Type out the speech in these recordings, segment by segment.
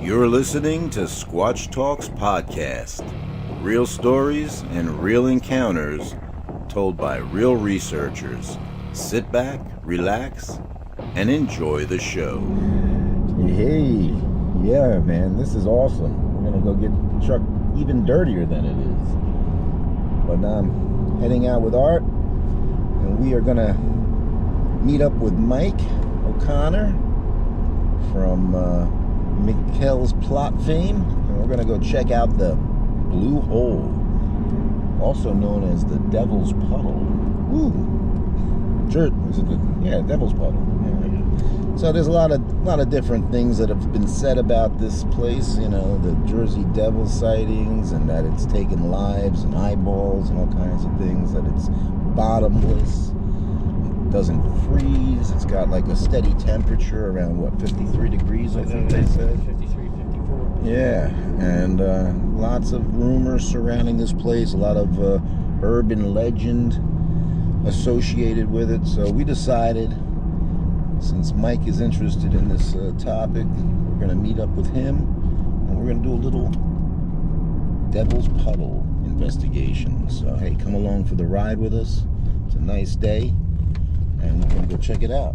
You're listening to Squatch Talks Podcast. Real stories and real encounters told by real researchers. Sit back, relax, and enjoy the show. Hey, yeah, man, this is awesome. We're gonna go get the truck even dirtier than it is. But now I'm heading out with Art, and we are gonna meet up with Mike O'Connor from Mikell's plot fame, and we're gonna go check out the Blue Hole, also known as the Devil's Puddle. Woo! Devil's Puddle. Yeah. So there's a lot of different things that have been said about this place. You know, the Jersey Devil sightings, and that it's taken lives and eyeballs and all kinds of things. That it's bottomless. It doesn't freeze. It's got like a steady temperature around 53 degrees, I think they said. 53, 54. Yeah, and lots of rumors surrounding this place. A lot of urban legend associated with it. So we decided, since Mike is interested in this topic, we're going to meet up with him, and we're going to do a little Devil's Puddle investigation. So hey, come along for the ride with us. It's a nice day, and we're going to go check it out.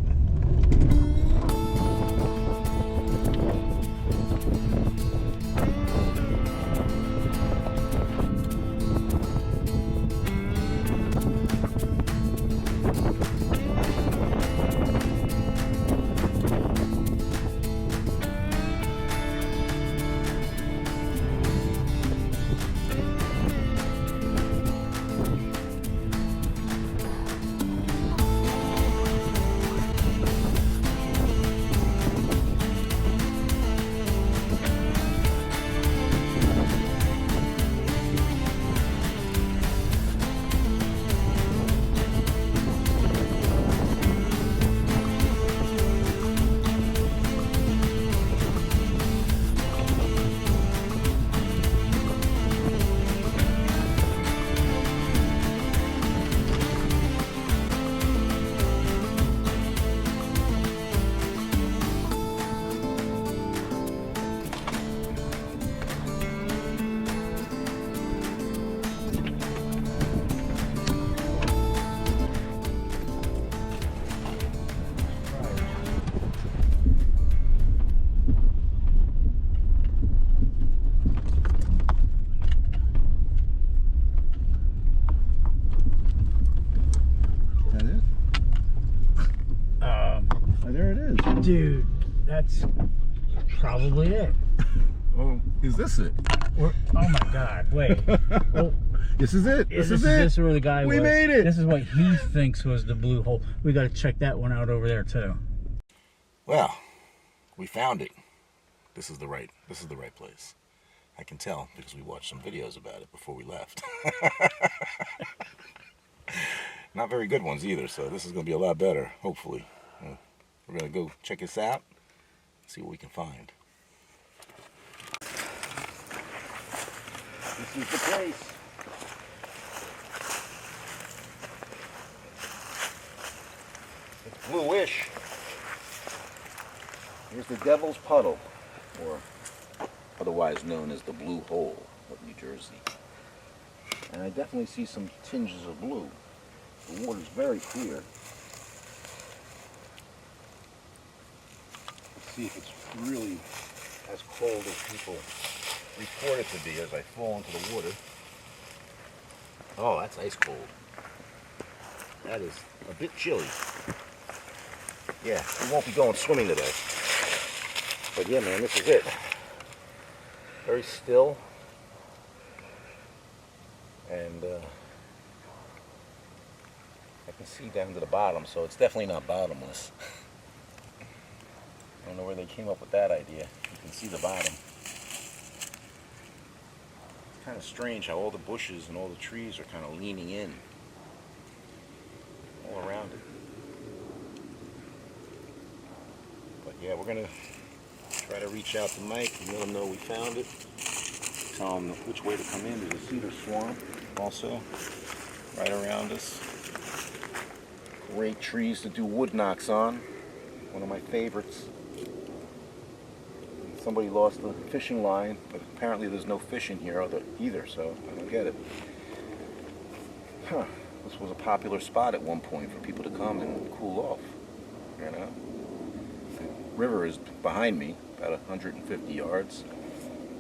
Dude, that's probably it. Oh, is this it? Oh my God! Wait. Oh, this is it. This is it. This is where the guy was. We made it. This is what he thinks was the Blue Hole. We got to check that one out over there too. Well, we found it. This is the right place. I can tell because we watched some videos about it before we left. Not very good ones either, so this is going to be a lot better, hopefully. We're going to go check this out, see what we can find. This is the place. It's bluish. Here's the Devil's Puddle, or otherwise known as the Blue Hole of New Jersey. And I definitely see some tinges of blue. The water's very clear. See if it's really as cold as people report it to be as I fall into the water. Oh, that's ice cold. That is a bit chilly. Yeah, we won't be going swimming today. But yeah, man, this is it. Very still. And I can see down to the bottom, so it's definitely not bottomless. I don't know where they came up with that idea. You can see the bottom. It's kind of strange how all the bushes and all the trees are kind of leaning in all around it. But yeah, we're going to try to reach out to Mike and let him know we found it. Tell him which way to come in. There's a cedar swamp also right around us. Great trees to do wood knocks on. One of my favorites. somebody lost the fishing line, but apparently there's no fish in here either, so I don't get it. Huh. This was a popular spot at one point for people to come and cool off, you know. The river is behind me, about 150 yards,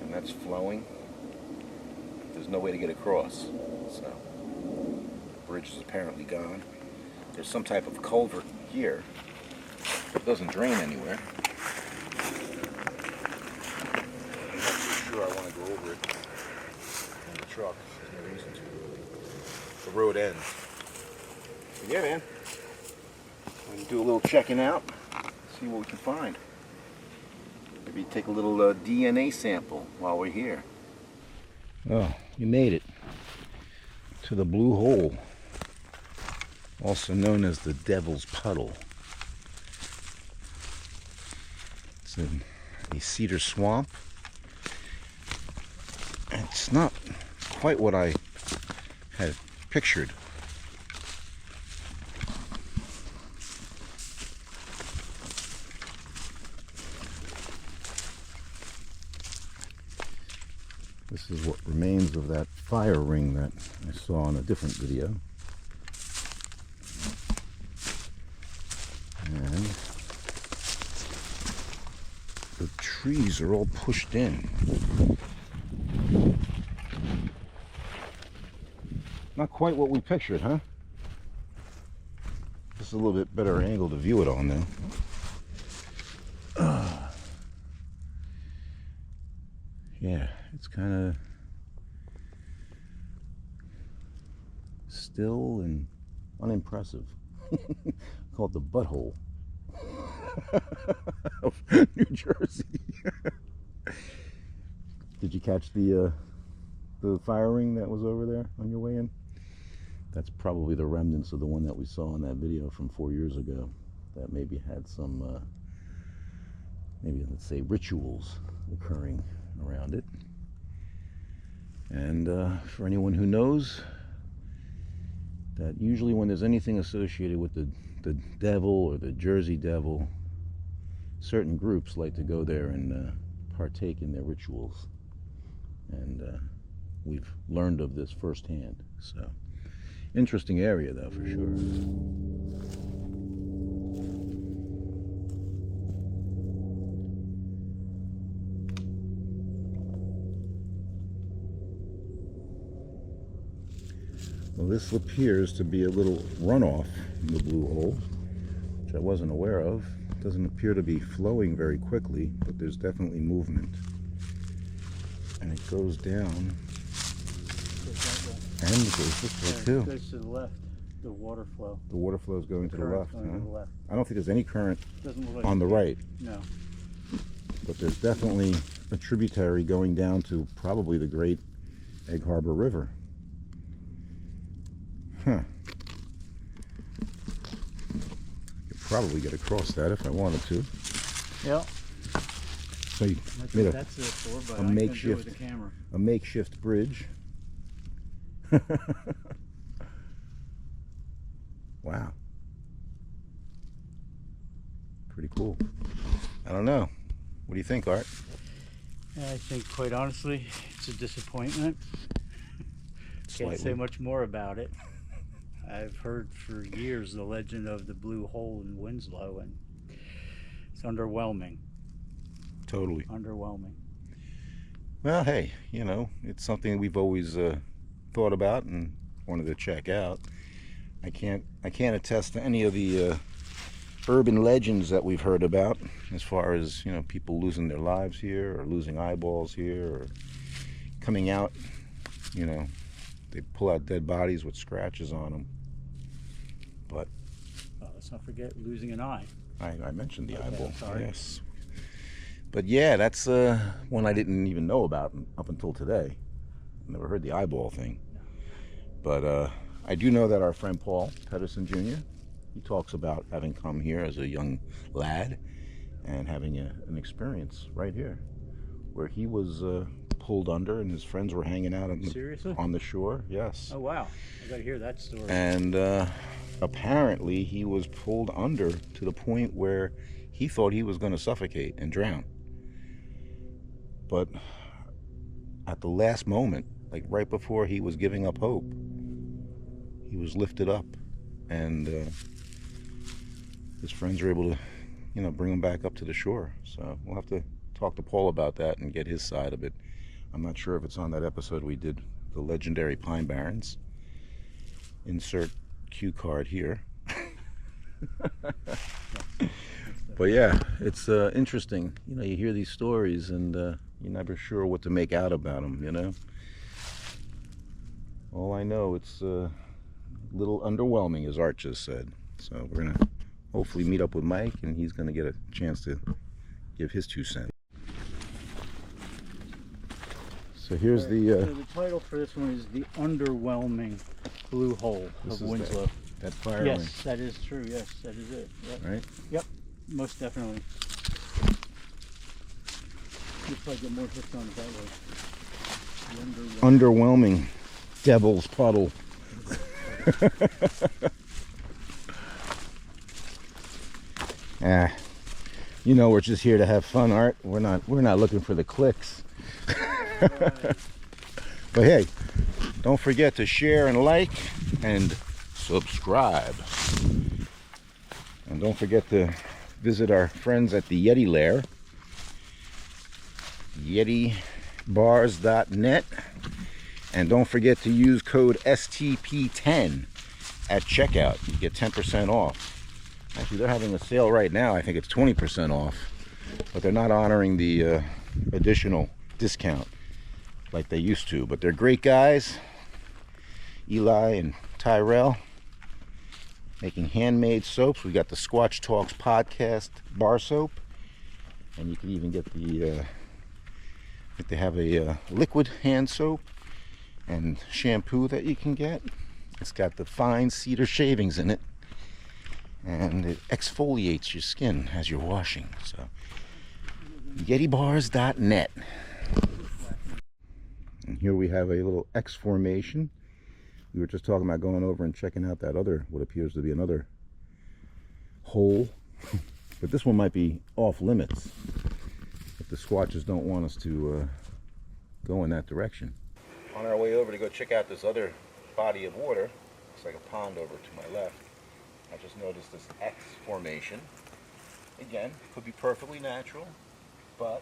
and that's flowing. There's no way to get across, so the bridge is apparently gone. There's some type of culvert here. It doesn't drain anywhere. I'm not so sure I want to go over it in the truck. There's no reason to. The road ends. But yeah, man. We can do a little checking out, see what we can find. Maybe take a little DNA sample while we're here. Oh, you made it to the Blue Hole, also known as the Devil's Puddle. It's in a cedar swamp. It's not quite what I had pictured. This is what remains of that fire ring that I saw in a different video. And the trees are all pushed in. Not quite what we pictured, huh? This is a little bit better angle to view it on now. Yeah, it's kind of still and unimpressive. Called the butthole of New Jersey. Did you catch the fire ring that was over there on your way in? That's probably the remnants of the one that we saw in that video from 4 years ago. That maybe had some, maybe let's say rituals occurring around it. And for anyone who knows, that usually when there's anything associated with the devil or the Jersey Devil, certain groups like to go there and partake in their rituals. And we've learned of this firsthand. So, interesting area though, for sure. Well, this appears to be a little runoff in the Blue Hole, which I wasn't aware of. It doesn't appear to be flowing very quickly, but there's definitely movement. And it goes down. And it goes this way too. It goes to the left, the water flow. The water flow is going to the left, Going huh? to the left. I don't think there's any current Doesn't look like on the right, No. but there's definitely a tributary going down to probably the Great Egg Harbor River. Huh. Could probably get across that if I wanted to. Yep. So you That's made what that's it for, but a I couldn't do it makeshift- with the camera. a makeshift bridge. Wow. Pretty cool. I don't know. What do you think, Art? I think, quite honestly, it's a disappointment. Can't say Slightly. much more about it. I've heard for years the legend of the Blue Hole in Winslow, and it's underwhelming. Totally. Underwhelming. Well, hey, you know, it's something we've always thought about and wanted to check out. I can't attest to any of the urban legends that we've heard about, as far as, you know, people losing their lives here or losing eyeballs here or coming out, you know, they pull out dead bodies with scratches on them. But Let's not forget losing an eye. I mentioned the Okay, eyeball. sorry. Yes. But yeah, that's one I didn't even know about up until today. Never heard the eyeball thing. But I do know that our friend Paul Pedersen Jr., he talks about having come here as a young lad and having an experience right here where he was pulled under and his friends were hanging out Seriously? on the shore. Yes. Oh, wow. I gotta hear that story. And apparently he was pulled under to the point where he thought he was going to suffocate and drown. but at the last moment, like right before he was giving up hope, he was lifted up, and his friends were able to, bring him back up to the shore. So we'll have to talk to Paul about that and get his side of it. I'm not sure if it's on that episode we did, the legendary Pine Barrens. Insert cue card here. But yeah, it's interesting. You hear these stories and you're never sure what to make out about them, All I know, it's a little underwhelming, as Art just said. So we're going to hopefully meet up with Mike, and he's going to get a chance to give his 2 cents. So here's So the title for this one is The Underwhelming Blue Hole of Winslow. That fire Yes, ring. that is true. Yes, that is it. Yep. Right? Yep, most definitely. You'll probably get more hits on it that way. The Underwhelming Devil's Puddle. We're just here to have fun, Art. We're not looking for the clicks. But hey, don't forget to share and like and subscribe. And don't forget to visit our friends at the Yeti Lair, yetibars.net. And don't forget to use code STP10 at checkout. You get 10% off. Actually, they're having a sale right now. I think it's 20% off. But they're not honoring the additional discount like they used to. But they're great guys. Eli and Tyrell making handmade soaps. We got the Squatch Talks podcast bar soap. And you can even get the, I think they have a liquid hand soap and shampoo that you can get. It's got the fine cedar shavings in it, and it exfoliates your skin as you're washing. So yetibars.net. And here we have a little X formation. We were just talking about going over and checking out that other, what appears to be another hole. But this one might be off limits if the Squatches don't want us to go in that direction. On our way over to go check out this other body of water, looks like a pond over to my left, I just noticed this X formation. Again, could be perfectly natural, but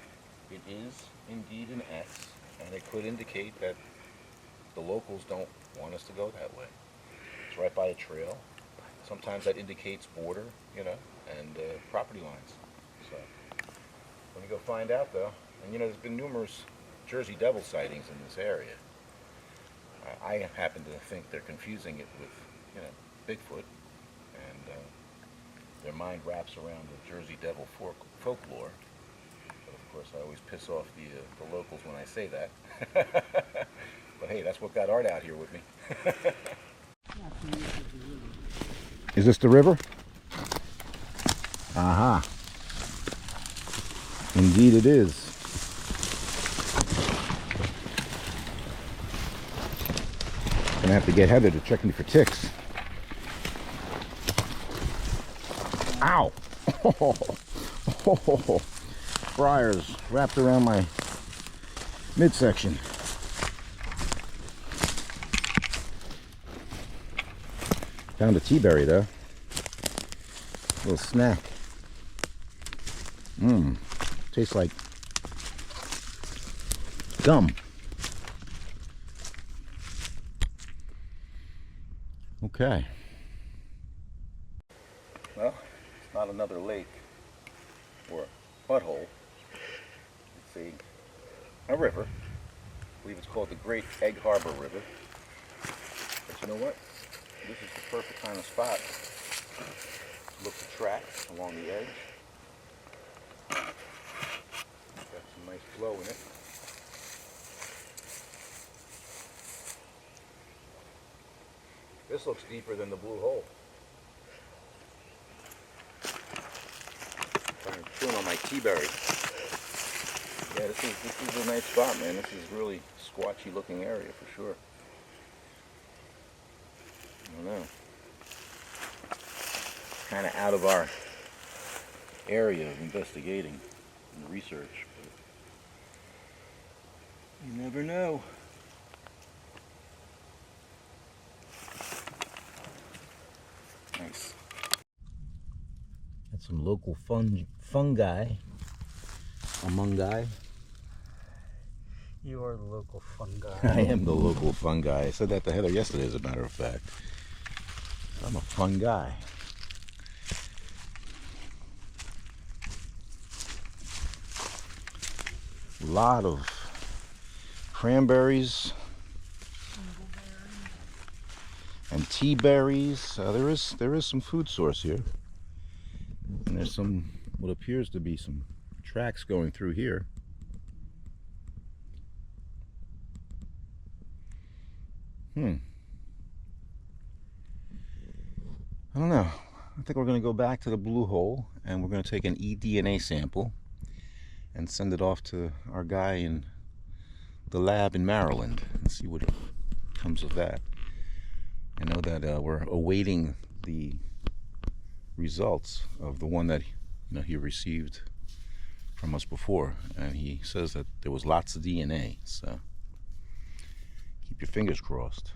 it is indeed an X, and it could indicate that the locals don't want us to go that way. It's right by a trail. Sometimes that indicates border, and property lines. So we're gonna go find out though. And there's been numerous Jersey Devil sightings in this area. I happen to think they're confusing it with, Bigfoot, and their mind wraps around the Jersey Devil folklore. But of course, I always piss off the locals when I say that. But hey, that's what got Art out here with me. Is this the river? Aha. Indeed it is. Gonna have to get Heather to check me for ticks. Ow! Oh, briars wrapped around my midsection. Found a tea berry though. Little snack. Tastes like gum. Okay. Well, it's not another lake or butthole. It's a river. I believe it's called the Great Egg Harbor River. But you know what? This is the perfect kind of spot. Look at the track along the edge. Got some nice flow in it. This looks deeper than the blue hole. I'm chewing on my tea berry. Yeah, this is a nice spot, man. This is really squatchy looking area for sure. I don't know. Kind of out of our area of investigating and research. never know. Nice. Got some local fungi. Amungi. You are the local fun guy. I am the local fun guy. I said that to Heather yesterday, as a matter of fact. I'm a fun guy. A lot of cranberries and tea berries. There is some food source here, and there's some what appears to be some tracks going through here. I don't know. I think we're going to go back to the blue hole and we're going to take an eDNA sample and send it off to our guy in the lab in Maryland and see what comes of that. I know that we're awaiting the results of the one that he received from us before, and he says that there was lots of DNA, so keep your fingers crossed.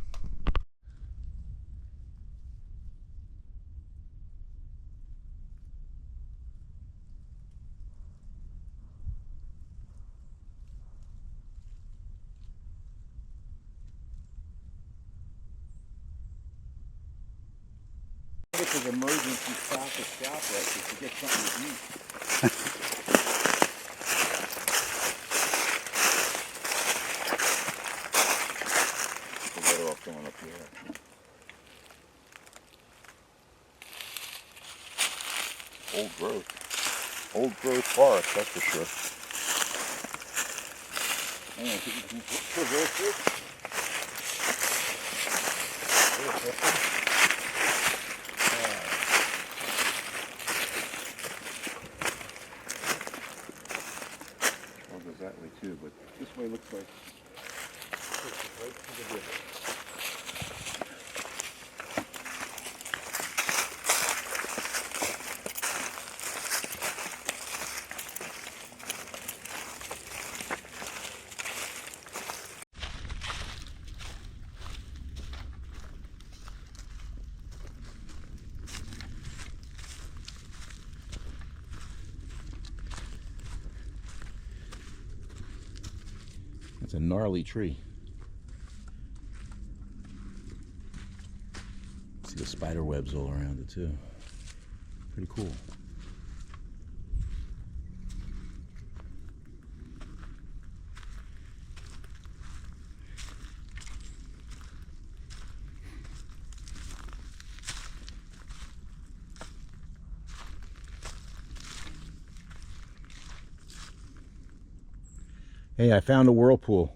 This is emergency stop at Scalp to get something to eat. We're better off going up here. Old growth forest, that's for sure. And you can traverse this. That way too, but this way looks like right to the river. It's a gnarly tree. See the spider webs all around it too. Pretty cool. Hey, I found a whirlpool.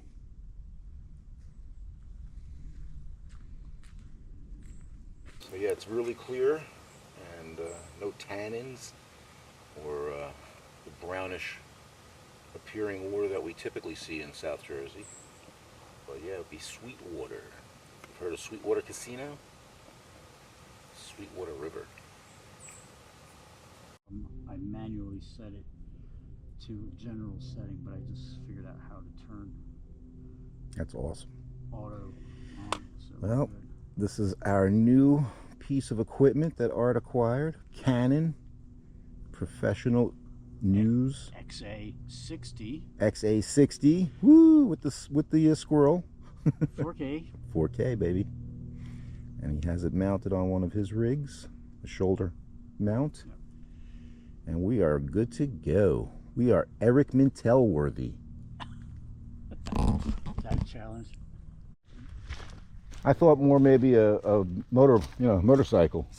So yeah, it's really clear and no tannins or the brownish appearing water that we typically see in South Jersey. But yeah, it would be Sweetwater. You've heard of Sweetwater Casino? Sweetwater River. I manually set it to general setting, but I just figured out how to turn That's awesome. auto on. So Well, this is our new piece of equipment that Art acquired. Canon Professional News XA60 XA60. Woo! With the squirrel. 4K. 4K, baby. And he has it mounted on one of his rigs, a shoulder mount. Yep. And we are good to go. We are Eric Mintel worthy. Is that a challenge? I thought more maybe a motorcycle.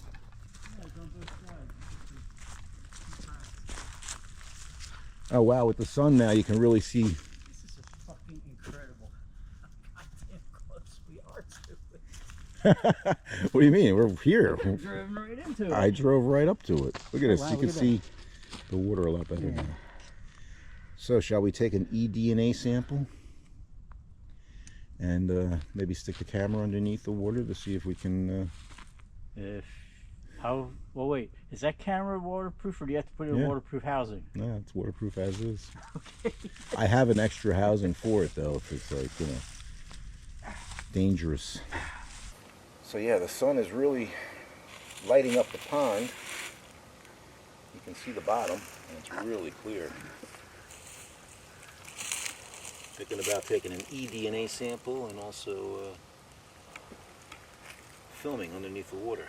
Oh wow, with the sun now you can really see. This is fucking incredible. How goddamn close we are to it. What do you mean? We're here. I've driven right into it. I drove right up to it. Look at this. Wow, You can look at see the water a lot better Yeah. now. So shall we take an eDNA sample and maybe stick the camera underneath the water to see if we can If How? Well, wait. Is that camera waterproof, or do you have to put it in Yeah. waterproof housing? No, it's waterproof as is. Okay. I have an extra housing for it though, if it's like, you know, dangerous. So yeah, the sun is really lighting up the pond. You can see the bottom, and it's really clear. Thinking about taking an eDNA sample and also filming underneath the water.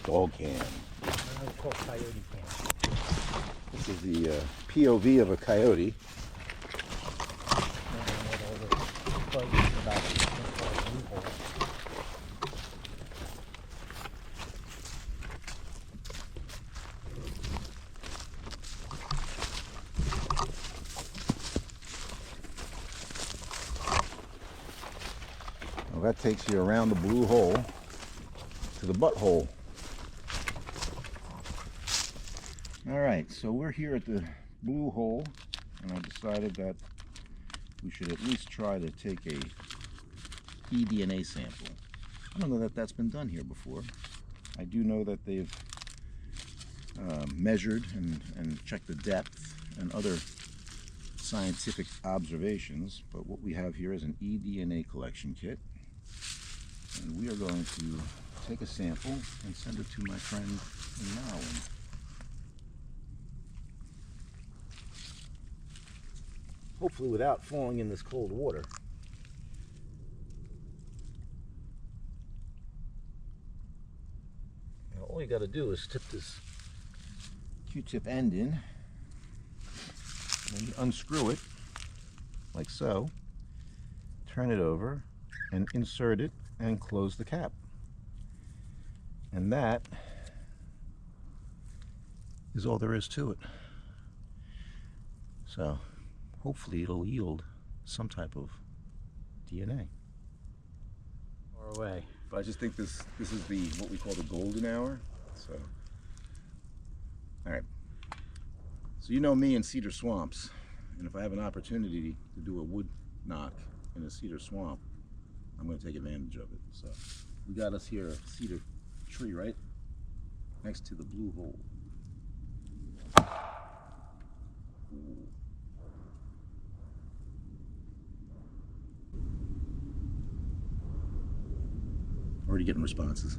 Dog cam. This is the POV of a coyote. Well, that takes you around the blue hole to the butthole. All right, so we're here at the blue hole, and I decided that we should at least try to take a eDNA sample. I don't know that that's been done here before. I do know that they've measured and checked the depth and other scientific observations, but what we have here is an eDNA collection kit, and we are going to take a sample and send it to my friend in Maryland. Hopefully without falling in this cold water. Now all you got to do is tip this Q-tip end in, and then you unscrew it like so, turn it over and insert it and close the cap. And that is all there is to it. So hopefully it'll yield some type of DNA. Far away. But I just think this is the what we call the golden hour. So, all right. So you know me in cedar swamps, and if I have an opportunity to do a wood knock in a cedar swamp, I'm going to take advantage of it. So we got us here a cedar tree right next to the blue hole. Ooh. Already getting responses.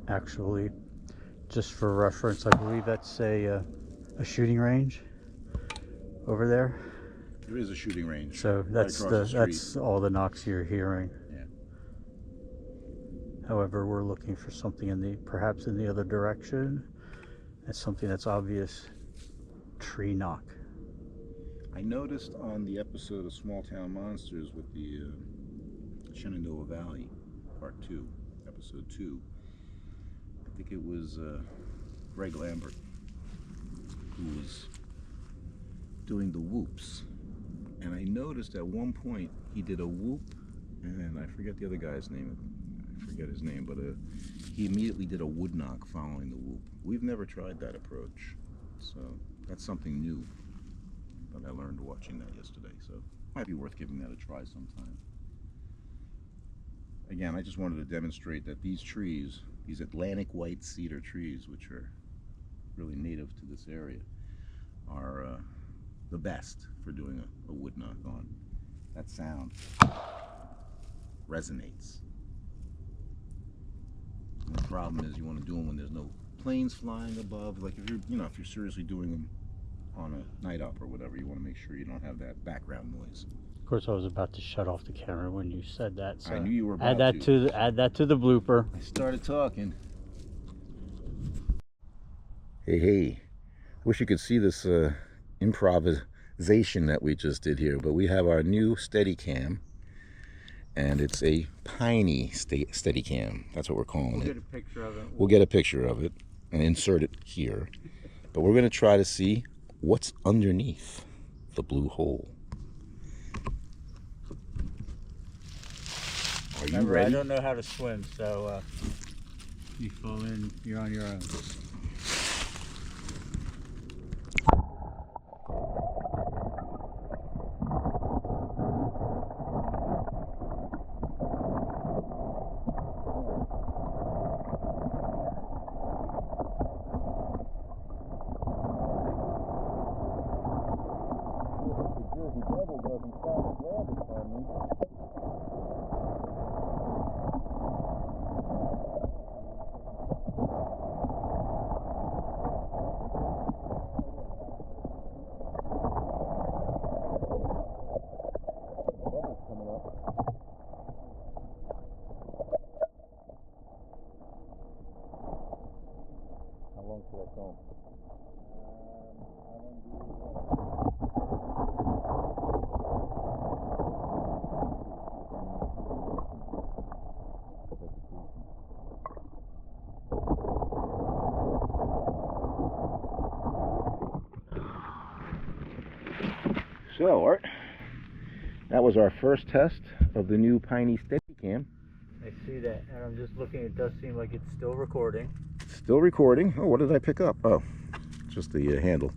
Actually, just for reference, I believe that's a shooting range over there. There is a shooting range. So that's right across the street. that's all the knocks you're hearing. Yeah. However, we're looking for something perhaps in the other direction. That's something that's obvious. Tree knock. I noticed on the episode of Small Town Monsters with the Shenandoah Valley, Part 2, Episode 2, I think it was Greg Lambert who was doing the whoops. And I noticed at one point he did a whoop, and I forget the other guy's name. I forget his name, but he immediately did a wood knock following the whoop. We've never tried that approach, so that's something new that I learned watching that yesterday. So might be worth giving that a try sometime. Again, I just wanted to demonstrate that these trees, these Atlantic white cedar trees, which are really native to this area, are the best for doing a wood knock on. That sound resonates. And the problem is you want to do them when there's no planes flying above. Like if you're seriously doing them on a night up or whatever, you want to make sure you don't have that background noise. Of course, I was about to shut off the camera when you said that. So I knew you were about add that to the blooper. I started talking. Hey. I wish you could see this improvisation that we just did here, but we have our new Steadicam, and it's a piney Steadicam. That's what we're calling it. We'll get a picture of it. We'll get a picture of it and insert it here. But we're going to try to see what's underneath the blue hole. Are you Remember, ready? I don't know how to swim, so you fall in, you're on your own. How long should I film? So, Art, that was our first test of the new Piney Steadicam. I see that, and I'm just looking. It does seem like it's still recording. Still recording. Oh, what did I pick up? Oh, just the handle.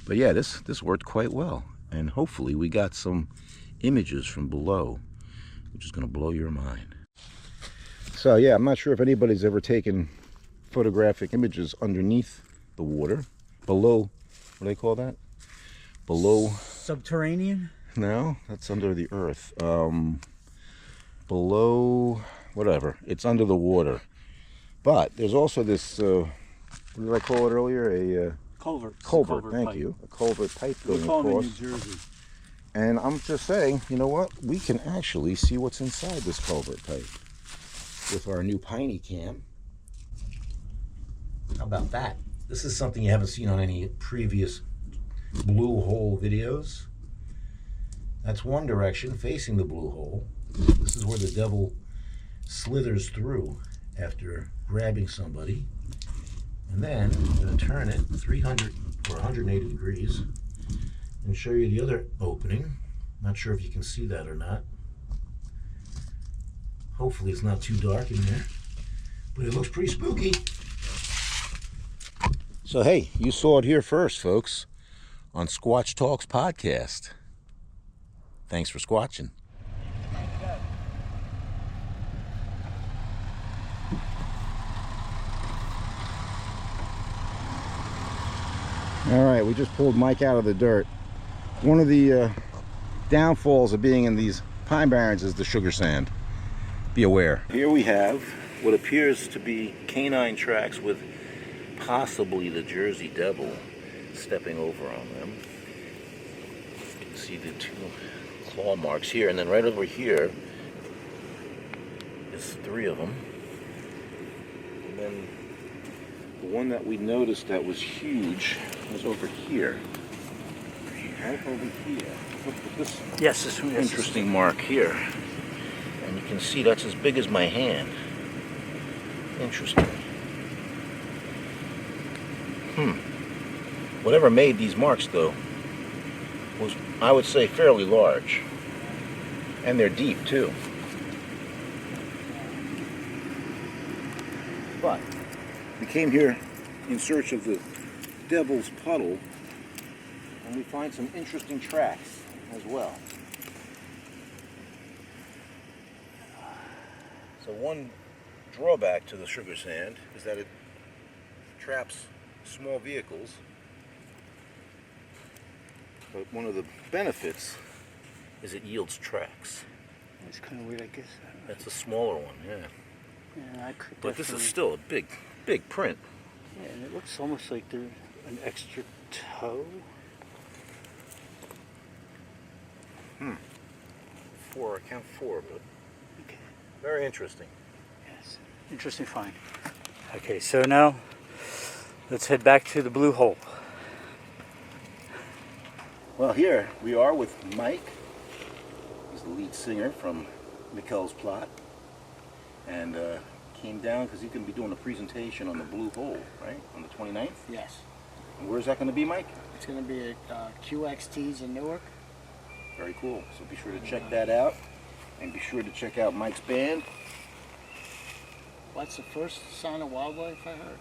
But yeah, this worked quite well, and hopefully we got some images from below, which is going to blow your mind. So yeah, I'm not sure if anybody's ever taken photographic images underneath the water, below. What do they call that? Below. Subterranean? No, that's under the earth. Below, whatever. It's under the water. But there's also this, what did I call it earlier? A Culvert. culvert, thank pipe. you. A culvert pipe We going call them in across. New Jersey. And I'm just saying, you know what? We can actually see what's inside this culvert pipe with our new Piney cam. How about that? This is something you haven't seen on any previous blue hole videos. That's one direction facing the blue hole. This is where the devil slithers through after grabbing somebody. And then I'm going to turn it 300 or 180 degrees and show you the other opening. Not sure if you can see that or not. Hopefully it's not too dark in there, but it looks pretty spooky. So hey, you saw it here first, folks, on Squatch Talks podcast. Thanks for squatching. All right, we just pulled Mike out of the dirt. One of the downfalls of being in these Pine Barrens is the sugar sand. Be aware. Here we have what appears to be canine tracks with possibly the Jersey Devil stepping over on them. You can see the two claw marks here, and then right over here is 3 of them. And then the one that we noticed that was huge was over here. Right over here. Look at this Yes, this one. interesting mark here. And you can see that's as big as my hand. Interesting. Whatever made these marks, though, was, I would say, fairly large. And they're deep, too. But we came here in search of the Devil's Puddle, and we find some interesting tracks as well. So one drawback to the sugar sand is that it traps small vehicles, but one of the benefits is it yields tracks. It's kind of weird, I guess. That's a smaller one, yeah. Yeah, I could. But this is still a big print. Yeah, and it looks almost like there's an extra toe. 4, I count 4, but Okay. very interesting. Yes. Interesting find. Okay, so now let's head back to the blue hole. Well, here we are with Mike. He's the lead singer from Mikell's Plot. And came down because he's going to be doing a presentation on the Blue Hole, right? On the 29th? Yes. And where's that going to be, Mike? It's going to be at QXT's in Newark. Very cool. So be sure to check that out. And be sure to check out Mike's band. What's the first sign of wildlife I heard?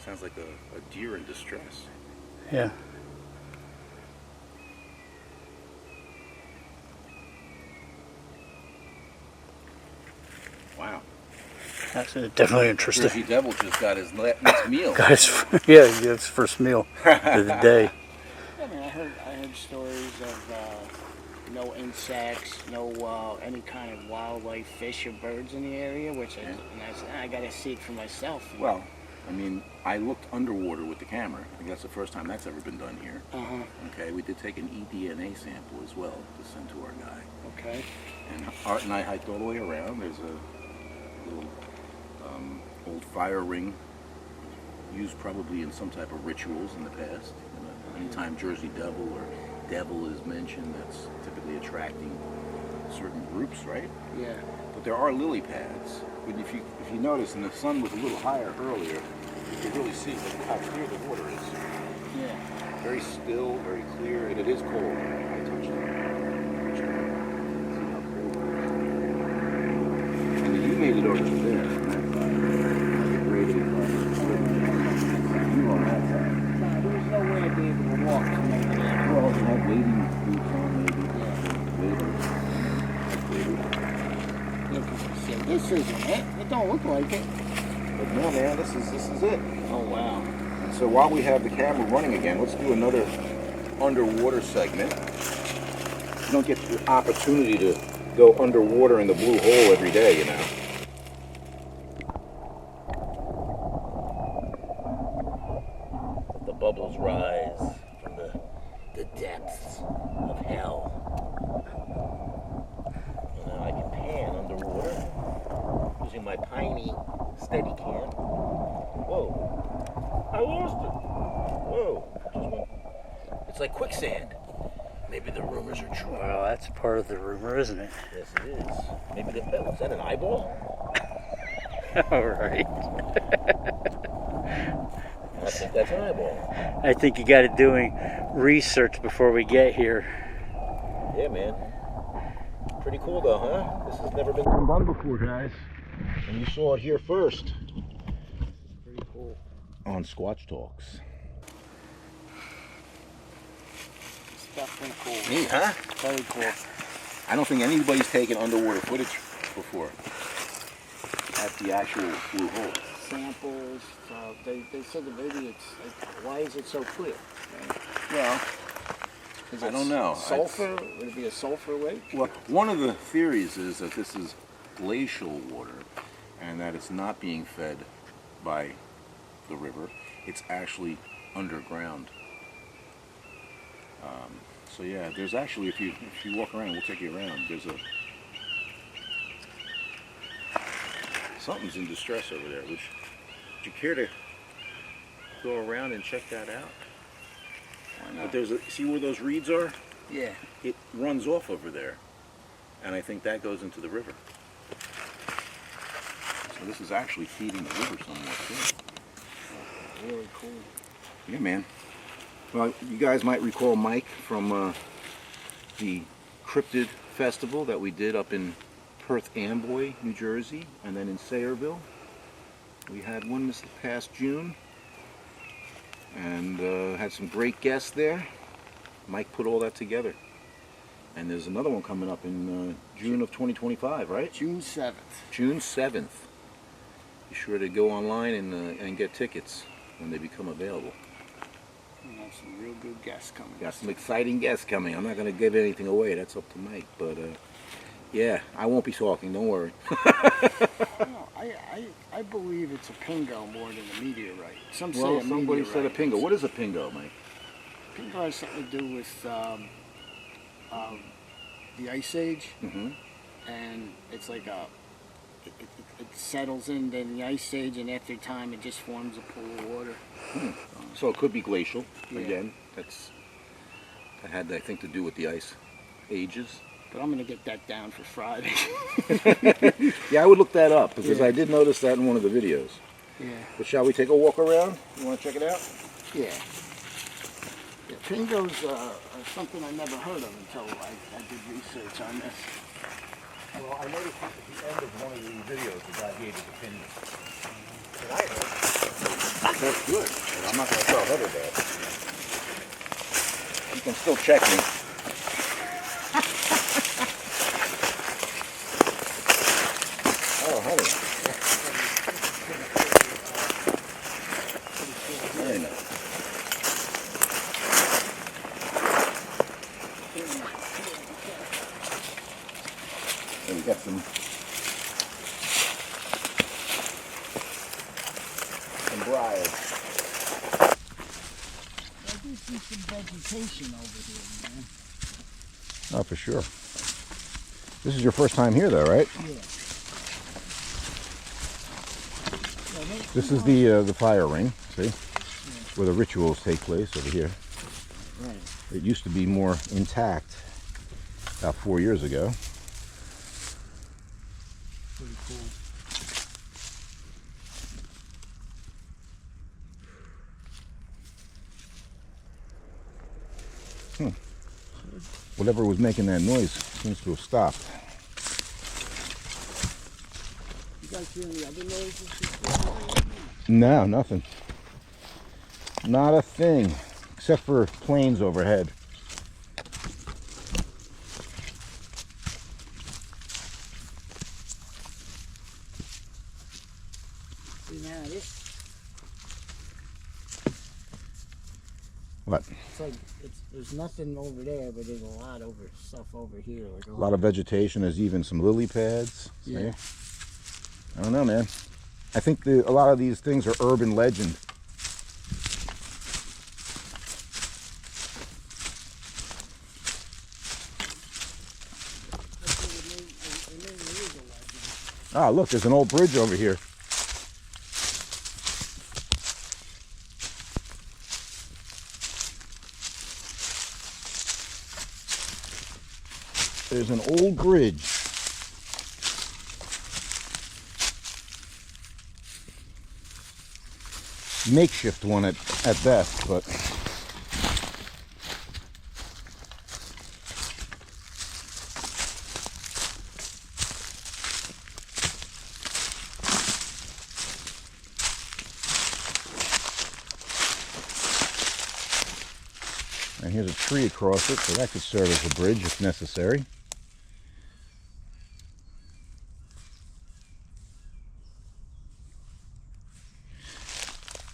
Sounds like a deer in distress. Yeah. Wow. That's definitely interesting. Jersey Devil just got his next meal. Guys, yeah, his first meal of the day. I mean, I heard stories of no insects, no any kind of wildlife, fish or birds in the area, which I got to see it for myself. Well, I mean, I looked underwater with the camera. I think that's the first time that's ever been done here. Okay, we did take an eDNA sample as well to send to our guy. Okay. And Art and I hiked all the way around. There's a little old fire ring used probably in some type of rituals in the past. Anytime Jersey Devil or Devil is mentioned, that's typically attracting certain groups, right? Yeah. But there are lily pads. But if you notice, and the sun was a little higher earlier, you can really see how clear the water is. Yeah. Very still, very clear, and it is cold. I touched it. See how cold it is. And then you made it over to there. You on that side. No, there was no way I'd be able to walk to make it. Well, you had wading boots on, maybe. Yeah, this isn't it. It don't look like it. But no, man, this is it. Oh, wow. And so while we have the camera running again, let's do another underwater segment. You don't get the opportunity to go underwater in the Blue Hole every day, you know. The bubbles rise from the depths of hell. And now I can pan underwater using my tiny Steadicam. Whoa, I lost it. Whoa, just went. It's like quicksand. Maybe the rumors are true. Well, that's part of the rumor, isn't it? Yes, it is. Maybe is that an eyeball? All right. I think that's an eyeball. I think you got to doing research before we get here. Yeah, man. Pretty cool, though, huh? This has never been done before, guys. And you saw it here first. Pretty cool. On Squatch Talks. It's definitely cool. Neat, huh? Very cool. I don't think anybody's taken underwater footage before at the actual Blue Hole. Samples. They said the maybe it's like, why is it so clear? Well, Is I it don't know. Sulfur? Would it be a sulfur lake? Well, one of the theories is that this is glacial water and that it's not being fed by the river. It's actually underground. So yeah, there's actually, if you walk around, we'll take you around, there's something's in distress over there. Would you care to go around and check that out? Why not? But see where those reeds are? Yeah. It runs off over there, and I think that goes into the river. So this is actually feeding the river somewhat too. Really cool. Yeah, man. Well, you guys might recall Mike from the Cryptid Festival that we did up in Perth Amboy, New Jersey, and then in Sayreville. We had one this past June, and had some great guests there. Mike put all that together. And there's another one coming up in June of 2025, right? June 7th. June 7th. Be sure to go online and get tickets when they become available. We have some real good guests coming. Got some exciting guests coming. I'm not going to give anything away. That's up to Mike. But yeah, I won't be talking. Don't worry. No, I believe it's a pingo more than a meteorite. Some say Well, a somebody meteorite. said a pingo. What is a pingo, Mike? Pingo has something to do with the Ice Age, Mm-hmm. and it's like it settles into the ice age, and after time it just forms a pool of water. So it could be glacial. Yeah. Again, that had, I think, to do with the ice ages. But I'm going to get that down for Friday. Yeah, I would look that up, because Yeah. I did notice that in one of the videos. Yeah. But shall we take a walk around? You want to check it out? Yeah. Yeah, pingos are something I never heard of until I did research on this. Well, I noticed at the end of one of the videos the guy gave his opinion. And I heard. That's good. But I'm not going to tell Heather that. You can still check me. Oh, honey. Very nice. And we got some briars. I do see some vegetation over here, man. Oh, for sure. This is your first time here, though, right? Yeah. This is the fire ring, see? Where the rituals take place over here. Right. It used to be more intact about 4 years ago. Pretty cool. Whatever was making that noise seems to have stopped. You guys hear any other noises? No, nothing. Not a thing, except for planes overhead. See, now this, What? it's like, there's nothing over there, but there's a lot stuff over here. Like A lot of vegetation. There's even some lily pads. See? Yeah. I don't know, man. I think a lot of these things are urban legend. Ah, look, there's an old bridge over here. There's an old bridge. Makeshift one at best, but and here's a tree across it, so that could serve as a bridge if necessary.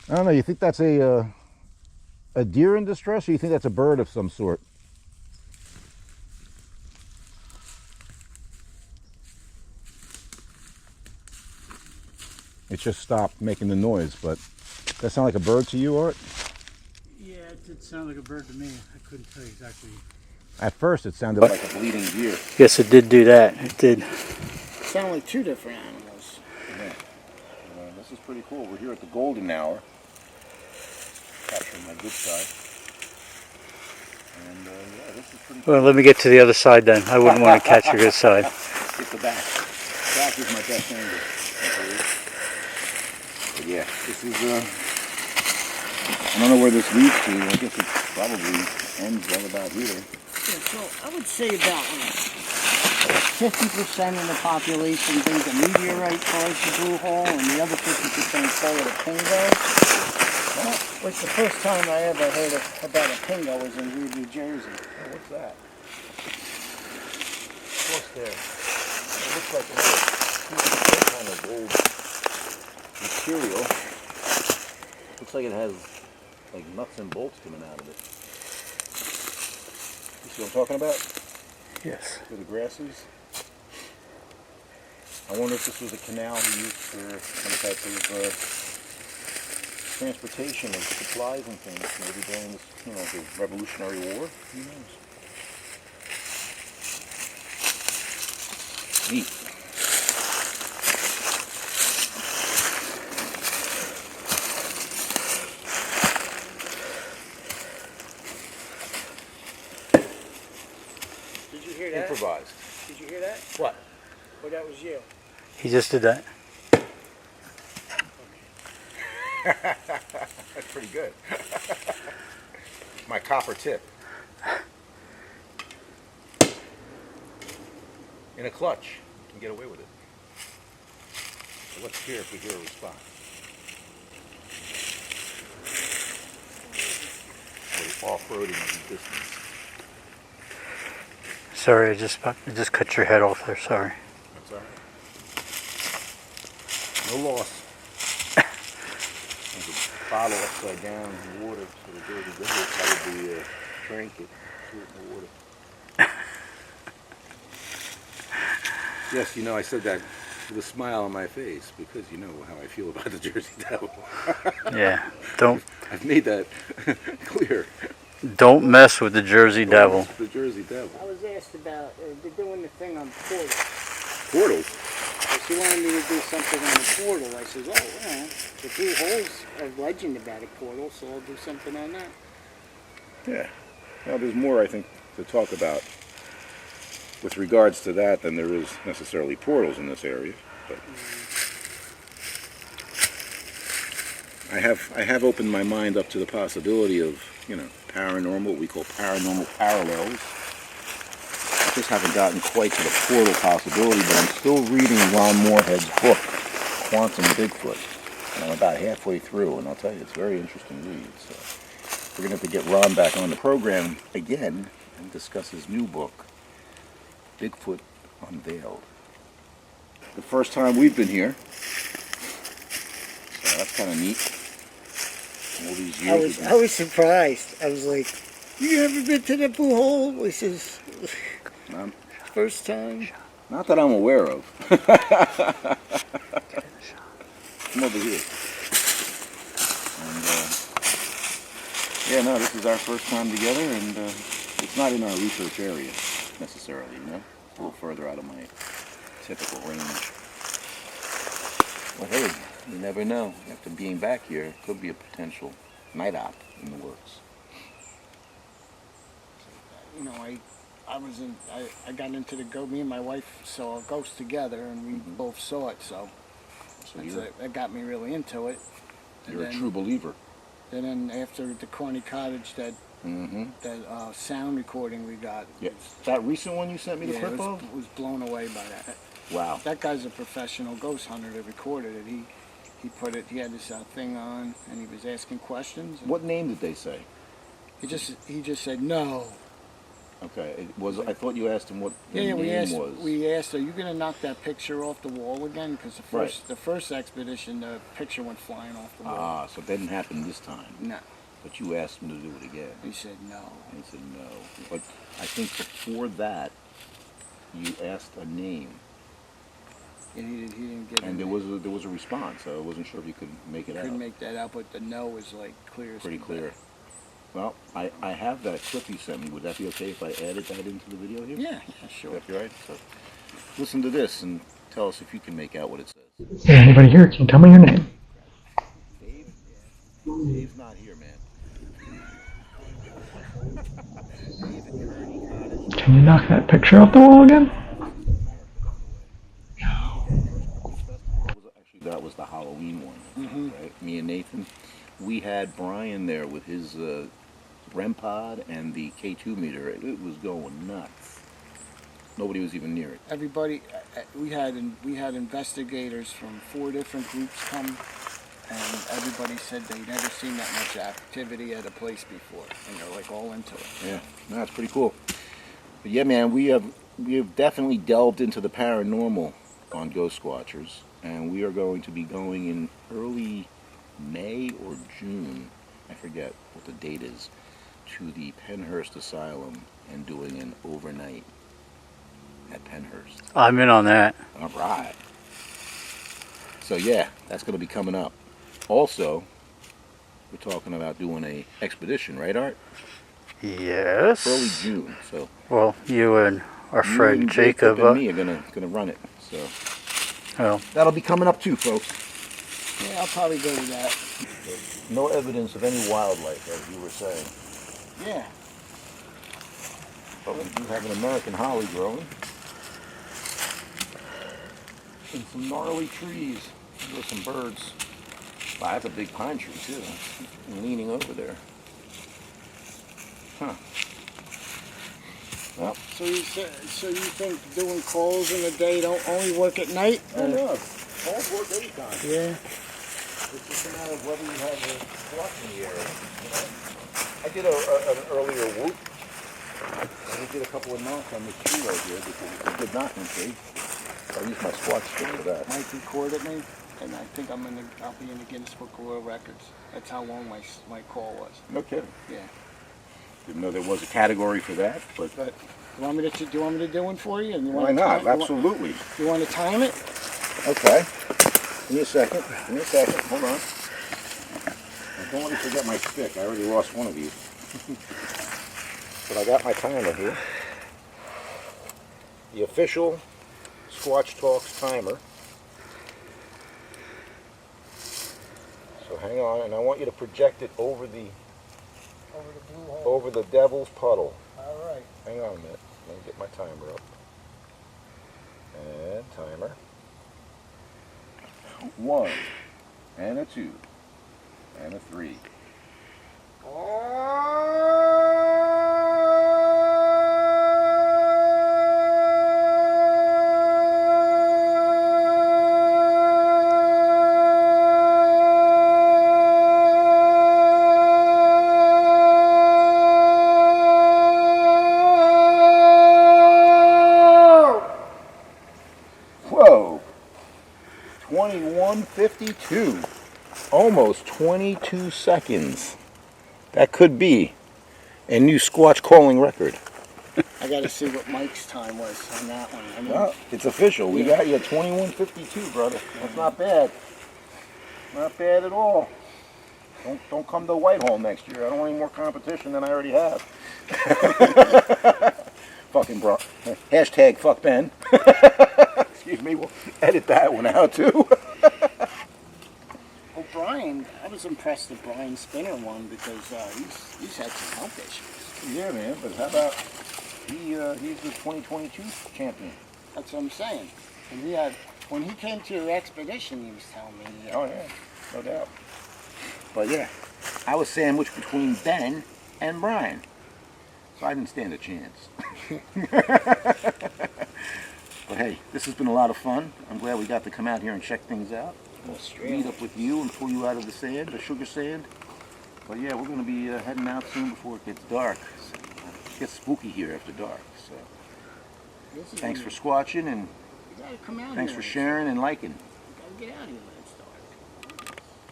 I don't know, you think that's a deer in distress, or you think that's a bird of some sort? It just stopped making the noise, but does that sound like a bird to you, Art? Yeah, it did sound like a bird to me. I couldn't tell you exactly. At first it sounded Like a bleeding deer. Yes, it did do that. It did. sound like two different animals. Yeah. This is pretty cool. We're here at the golden hour. Capturing my good side. And yeah, this is pretty cool. Well, let me get to the other side then. I wouldn't want to catch your good side. Get the back. Back is my best angle. But yeah, this is I don't know where this leads to. I guess it probably ends right about here. Yeah, so I would say about 50% of the population think a meteorite caused the blue hole, and the other 50% call it a pingo. Which the first time I ever heard about a pingo was in New Jersey. Oh, what's that? What's there? It looks like some kind of old Material. Looks like it has like nuts and bolts coming out of it. You see what I'm talking about? Yes. Where the grass is? I wonder if this was a canal he used for some type of transportation of supplies and things, maybe during this, the Revolutionary War. Who knows? Neat. improvised. Did you hear that? What? Or that was you? He just did that. That's pretty good. My copper tip. In a clutch, you can get away with it. So let's hear if we hear a response. We're off-roading in the distance. Sorry, I just cut your head off there. Sorry. That's all right. No loss. There's a bottle upside down in the water, so the dirty devil will probably drink it, threw it in the water. Yes, you know, I said that with a smile on my face because you know how I feel about the Jersey Devil. Yeah, don't I've made that clear. mess with the Jersey Devil. The Jersey Devil. I was asked about, they're doing the thing on Portal. Portal? She wanted me to do something on the Portal. I said, oh, well, the Blue Hole's a legend about a portal, so I'll do something on that. Yeah. Now there's more, I think, to talk about with regards to that than there is necessarily portals in this area. But I have opened my mind up to the possibility of, you know, paranormal, what we call paranormal parallels. I just haven't gotten quite to the portal possibility, but I'm still reading Ron Moorhead's book, Quantum Bigfoot. And I'm about halfway through, and I'll tell you, it's a very interesting read. So we're going to have to get Ron back on the program again and discuss his new book, Bigfoot Unveiled. The first time we've been here, so that's kind of neat. All these years. I was surprised. I was like, you ever been to the Blue Hole? This is first time. Not that I'm aware of. Come over here. And, yeah, no, this is our first time together, and it's not in our research area necessarily, you know? It's a little further out of my typical range. Well, hey, you never know. After being back here, it could be a potential night op in the works. You know, I got into the ghost. Me and my wife saw a ghost together, and we both saw it. So that got me really into it. You're a true believer. And then after the Corny Cottage, that sound recording we got. Yeah. That recent one you sent me the clip of? of? Was blown away by that. Wow. That guy's a professional ghost hunter that recorded it. He put it. He had this thing on, and he was asking questions. What name did they say? He just said no. Okay. I thought you asked him what the name was. We asked, are you going to knock that picture off the wall again? Because the first expedition, the picture went flying off the wall. Ah, so it didn't happen this time. No. But you asked him to do it again. He said no. He said no. But I think before that, you asked a name. And he didn't get it. And there was a response. So I wasn't sure if you could make it out. Couldn't make that out, but the no was like clear. Pretty clear. Well, I have that clip you sent me. Would that be okay if I added that into the video here? Yeah, sure. Would that be right? So listen to this and tell us if you can make out what it says. Hey, anybody here? Can you tell me your name? Dave? Dave's not here, man. Can you knock that picture off the wall again? Actually, that was the Halloween one, right? Me and Nathan. We had Brian there with his REM pod and the K2 meter. It was going nuts. Nobody was even near it. Everybody, we had investigators from 4 different groups come, and everybody said they'd never seen that much activity at a place before, and they're like all into it. Yeah, that's pretty cool. But yeah, man, we have definitely delved into the paranormal on Ghost Squatchers, and we are going to be going in early May or June, I forget what the date is, to the Penhurst Asylum and doing an overnight at Penhurst. I'm in on that. All right. So yeah, that's going to be coming up. Also, we're talking about doing a expedition, right, Art? Yes. Early June. So. Well, you and our friend Jacob and me are gonna run it. So. Well. That'll be coming up too, folks. Yeah, I'll probably go with that. No evidence of any wildlife, as you were saying. Yeah. But we do have an American holly growing. And some gnarly trees. There's some birds. Wow, that's a big pine tree too. I'm leaning over there. Huh. Well, So you think doing calls in the day don't only work at night? I know. Calls work anytime. Yeah. It's just a matter of whether you have a squatch in the area. You know? I did an earlier whoop. And we did a couple of knocks on this tree right here because it's a good knocking tree. So I used my squatch stick for that. Mike recorded me, and I think I'll be in the Guinness Book of World Records. That's how long my call was. No kidding. Yeah. Didn't know there was a category for that, but Do you want me to do one for you? And you why want not? Absolutely. You want to time it? Okay. Give me a second. Hold on. I don't want to forget my stick. I already lost one of these. But I got my timer here. The official Squatch Talks timer. So hang on, and I want you to project it over the Blue hole. over the Devil's Puddle. All right. Hang on a minute. Let me get my timer up. And timer. 1, and a 2, and a 3. Whoa! 21:52. Almost 22 seconds. That could be a new Squatch calling record. I got to see what Mike's time was on that one. I mean, Well, it's official. We got you at 21:52, brother. That's not bad. Not bad at all. Don't come to Whitehall next year. I don't want any more competition than I already have. Fucking bro. Hashtag fuck Ben. Excuse me. We'll edit that one out too. well, Brian, I was impressed that Brian Spinner won because he's had some health issues. Yeah, man. But how about he's the 2022 champion? That's what I'm saying. And when he came to your expedition, he was telling me. Oh yeah, no doubt. But yeah, I was sandwiched between Ben and Brian, so I didn't stand a chance. But hey, this has been a lot of fun. I'm glad we got to come out here and check things out. Meet up with you and pull you out of the sand, the sugar sand. But yeah, we're going to be heading out soon before it gets dark. It gets spooky here after dark. So thanks for squatching, and You gotta come out thanks here for when sharing and liking. You gotta get out here when it's dark.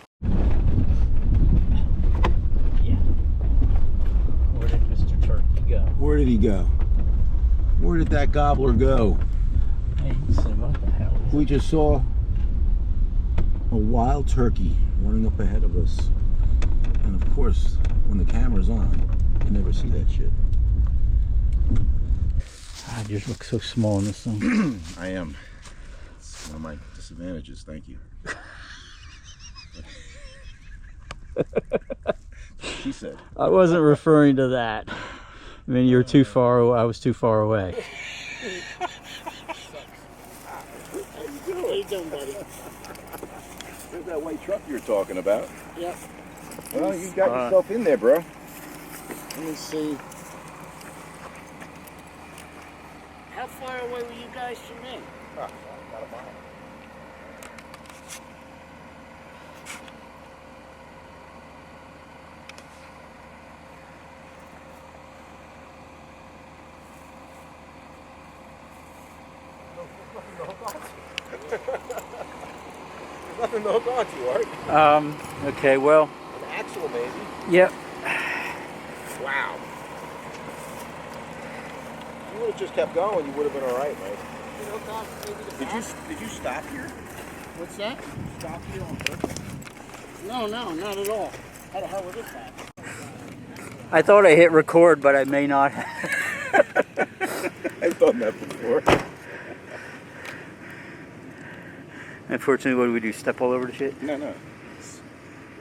Where did Mr. Turkey go? Where did he go? Where did that gobbler go? Hey, so what the hell is We just saw a wild turkey running up ahead of us. And of course, when the camera's on, you never see that shit. I just look so small in this thing. I am. It's one of my disadvantages. Thank you. She said. I wasn't referring to that. I mean, you're too far away. I was too far away. How you doing, buddy? There's that white truck you're talking about. Yep. Well, you got yourself in there, bro. Let me see. How far away were you guys from me? About a mile. There's nothing to hook on to, Art. Okay, well, An axle, maybe. yep. Wow. If you would have just kept going, you would have been all right, mate. Did you stop here? What's that? Stop here on purpose? No, not at all. How the hell would this happen? I thought I hit record, but I may not. I've done that before. Unfortunately, what do we do? Step all over the shit? No. The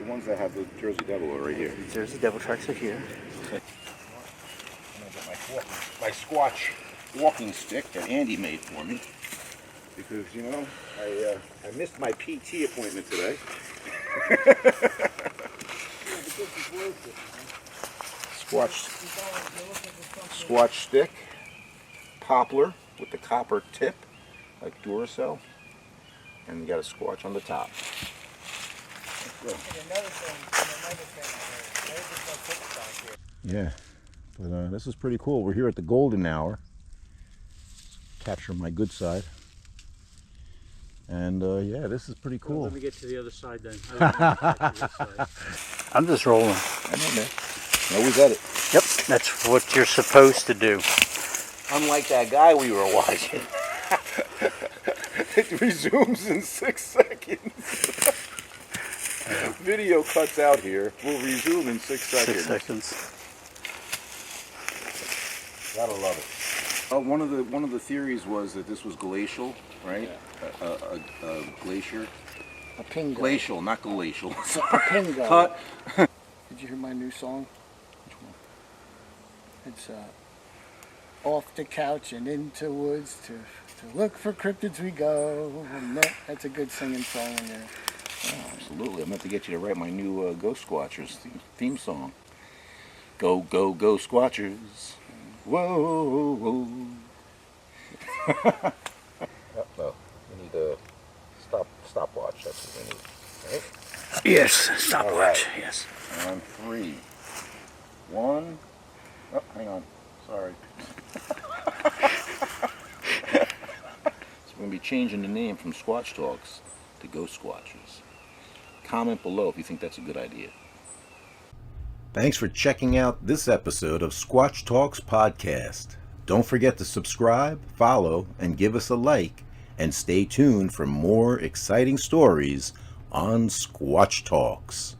ones that have the Jersey Devil are right here. There's the devil tracks are here. I'm gonna get my my Squatch walking stick that Andy made for me. Because, you know, I missed my PT appointment today. Squatch stick, poplar with the copper tip, like Duracell, and you got a Squatch on the top. Yeah, but this is pretty cool. We're here at the golden hour. Capture my good side. And yeah, this is pretty cool. Well, let me get to the other side then. I'm just rolling. I know, man. Always at it. Yep, that's what you're supposed to do. Unlike that guy we were watching. It resumes in 6 seconds. Video cuts out here. We'll resume in 6 seconds. 6 seconds. Gotta love it. One of the theories was that this was glacial, right? Yeah. A glacier. A pingo. Glacial, not glacial. A pingo. Cut. Did you hear my new song? Which one? It's off the couch and into woods to look for cryptids we go. And that's a good singing song in there. Oh, absolutely. I meant to get you to write my new Ghost Squatchers theme song. Go, go, go, Squatchers. Whoa, whoa. No, we need a stopwatch. That's what we need, right? Yes, stopwatch. Right. Yes. On 3. 1. Oh, hang on. Sorry. So we're going to be changing the name from Squatch Talks to Ghost Squatchers. Comment below if you think that's a good idea. Thanks for checking out this episode of Squatch Talks Podcast. Don't forget to subscribe, follow, and give us a like, and stay tuned for more exciting stories on Squatch Talks.